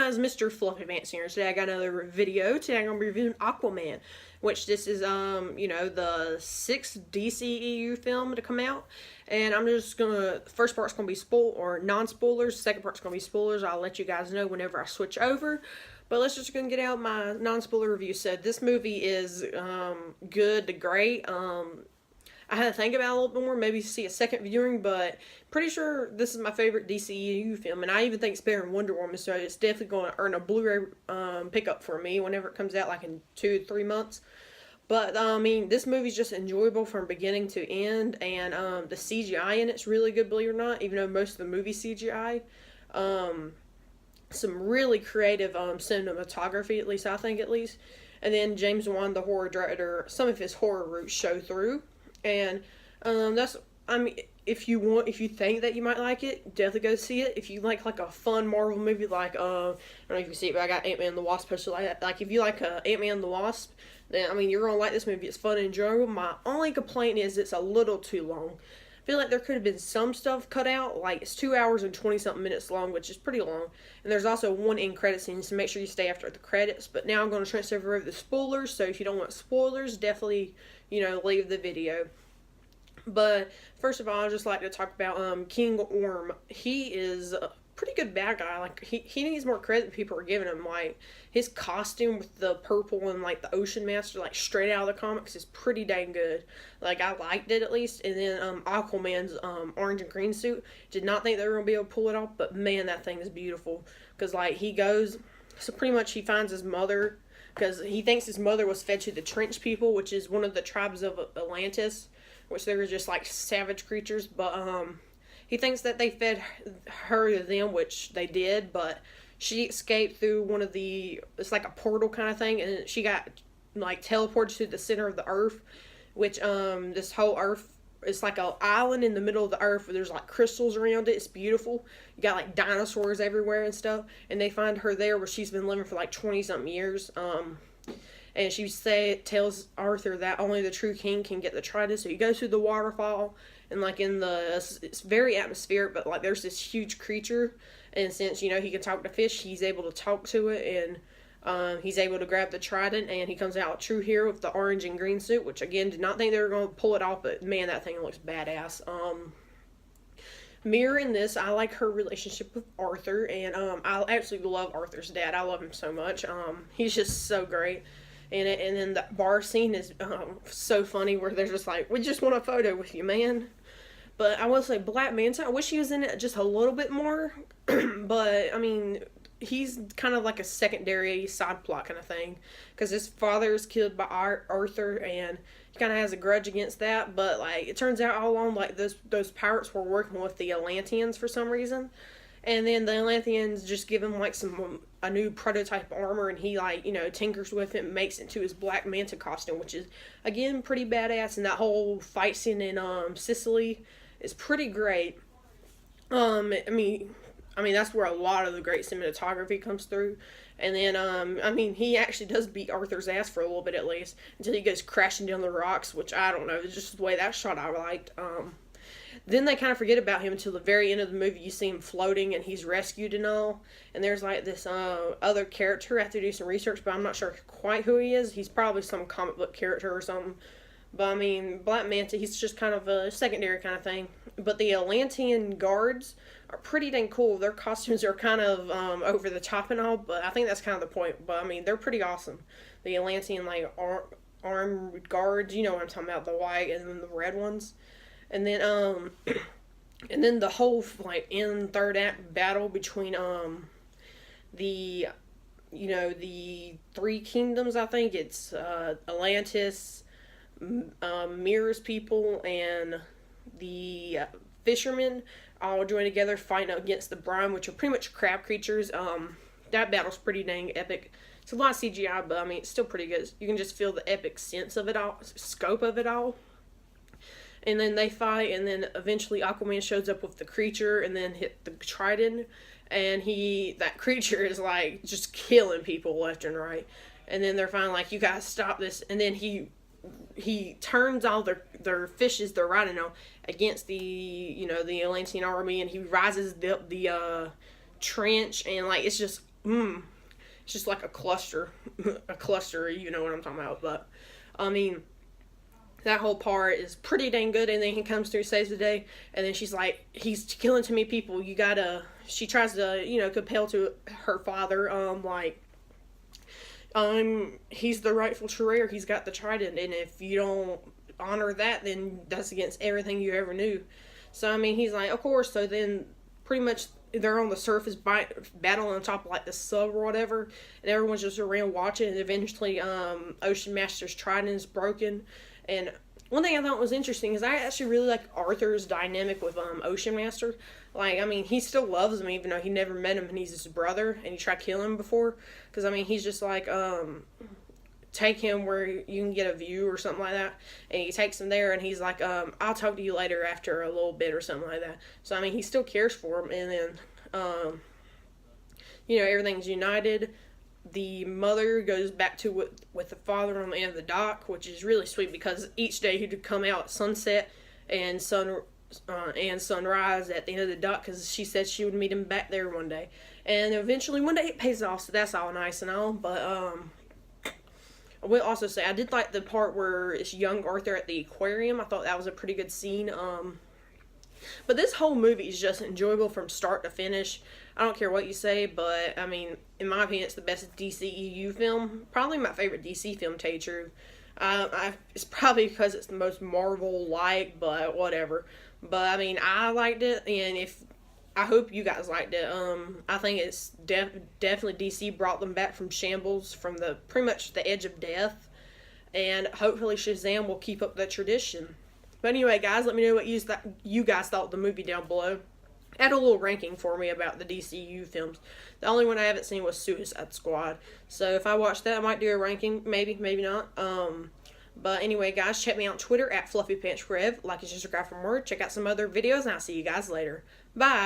guys, Mr. Fluffy Pants here. Today I got another video. Today I'm going to be reviewing Aquaman, which this is, the 6th DCEU film to come out. And I'm just going to, first part's going to be non-spoilers. Second part's going to be spoilers. I'll let you guys know whenever I switch over. But let's just go and get out my non-spoiler review. So this movie is good to great. I had to think about it a little bit more, maybe see a second viewing, but pretty sure this is my favorite DCEU film, and I even think it's better than Wonder Woman, so it's definitely going to earn a Blu-ray pickup for me whenever it comes out, like in 2 to 3 months. But, I mean, this movie's just enjoyable from beginning to end, and the CGI in it's really good, believe it or not, even though most of the movie's CGI. Some really creative cinematography, at least I think, and then James Wan, the horror director, some of his horror roots show through. And if you think that you might like it, definitely go see it. If you like a fun Marvel movie, like I don't know if you can see it, but I got Ant-Man and the Wasp poster like that. Like if you like Ant-Man and the Wasp, then you're gonna like this movie. It's fun and enjoyable. My only complaint is it's a little too long. I feel like there could have been some stuff cut out. Like it's 2 hours and 20-something minutes long, which is pretty long. And there's also one end credit scene, so make sure you stay after the credits. But now I'm going to transfer over the spoilers. So if you don't want spoilers, definitely leave the video. But first of all, I'd just like to talk about King Orm. He is a pretty good bad guy. Like he needs more credit than people are giving him. Like his costume with the purple and like the Ocean Master, like straight out of the comics, is pretty dang good. Like I liked it at least. And then Aquaman's orange and green suit. Did not think they were gonna be able to pull it off, but man, that thing is beautiful. Because like he goes, so pretty much he finds his mother. Because he thinks his mother was fed to the Trench people, which is one of the tribes of Atlantis, which they were just like savage creatures. But he thinks that they fed her to them, which they did. But she escaped through one of it's like a portal kind of thing, and she got like teleported to the center of the earth, which this whole earth. It's like an island in the middle of the earth where there's like crystals around it. It's beautiful. You got like dinosaurs everywhere and stuff. And they find her there where she's been living for like 20-something years. And she tells Arthur that only the true king can get the trident. So he goes through the waterfall, and like it's very atmospheric, but like there's this huge creature. And since he can talk to fish, he's able to talk to it, and he's able to grab the trident, and he comes out a true hero with the orange and green suit, which again, did not think they were going to pull it off, but man, that thing looks badass. Mirroring this, I like her relationship with Arthur, and I absolutely love Arthur's dad. I love him so much. He's just so great in it, and then the bar scene is so funny where they're just like, we just want a photo with you, man. But I will say Black Manta, I wish he was in it just a little bit more, but I mean, he's kind of like a secondary side plot kind of thing, because his father is killed by Arthur, and he kind of has a grudge against that. But like it turns out all along, like those pirates were working with the Atlanteans for some reason, and then the Atlanteans just give him like a new prototype armor, and he tinkers with it and makes it into his Black Manta costume, which is again pretty badass. And that whole fight scene in Sicily is pretty great. I mean, that's where a lot of the great cinematography comes through. And then, he actually does beat Arthur's ass for a little bit at least, until he goes crashing down the rocks, which I don't know, it's just the way that shot I liked. Then they kind of forget about him until the very end of the movie. You see him floating, and he's rescued and all. And there's like this other character. I have to do some research, but I'm not sure quite who he is. He's probably some comic book character or something. But I mean, Black Manta, he's just kind of a secondary kind of thing. But the Atlantean guards are pretty dang cool. Their costumes are kind of over the top and all, but I think that's kind of the point. But I mean, they're pretty awesome. The Atlantean armed guards, you know what I'm talking about, the white and then the red ones. And then and then the whole in third act battle between the three kingdoms. I think it's Atlantis, Mirror's people, and the fishermen all join together fighting against the brine, which are pretty much crab creatures. That battle's pretty dang epic. It's a lot of CGI, but I mean, it's still pretty good. You can just feel the epic sense of it all, scope of it all. And then they fight, and then eventually Aquaman shows up with the creature, and then hit the trident, and that creature is like just killing people left and right. And then they're finally like, you guys stop this. And then he turns all their fishes they're riding on against the Atlantean army, and he rises the trench, and like it's just it's just like a cluster, a cluster. You know what I'm talking about? But I mean, that whole part is pretty dang good. And then he comes through, saves the day, and then she's like, he's killing too many people. You gotta. She tries to, compel to her father, he's the rightful true heir. He's got the trident, and if you don't honor that, then that's against everything you ever knew. So I mean, he's like, of course. So then, pretty much, they're on the surface battling on top of like the sub or whatever, and everyone's just around watching. And eventually, Ocean Master's trident is broken, and one thing I thought was interesting is I actually really like Arthur's dynamic with Ocean Master. Like, I mean, he still loves him even though he never met him and he's his brother and he tried killing him before. Because, I mean, he's just like, take him where you can get a view or something like that. And he takes him there and he's like, I'll talk to you later after a little bit or something like that. So, I mean, he still cares for him. And then, everything's united. The mother goes back to with the father on the end of the dock, which is really sweet because each day he'd come out at sunset and sunrise at the end of the dock because she said she would meet him back there one day, and eventually one day it pays off. So that's all nice and all. But I will also say I did like the part where it's young Arthur at the aquarium. I thought that was a pretty good scene. But this whole movie is just enjoyable from start to finish. I don't care what you say, but I mean, in my opinion, it's the best DCEU film. Probably my favorite DC film, to tell you the truth. It's probably because it's the most Marvel-like, but whatever. But I mean, I liked it, and I hope you guys liked it. I think it's definitely DC brought them back from shambles, from pretty much the edge of death, and hopefully Shazam will keep up that tradition. But anyway, guys, let me know what you guys thought of the movie down below. Add a little ranking for me about the DCU films. The only one I haven't seen was Suicide Squad. So if I watch that, I might do a ranking. Maybe, maybe not. But anyway, guys, check me out on Twitter at FluffyPantsRev. Like and subscribe for more. Check out some other videos, and I'll see you guys later. Bye.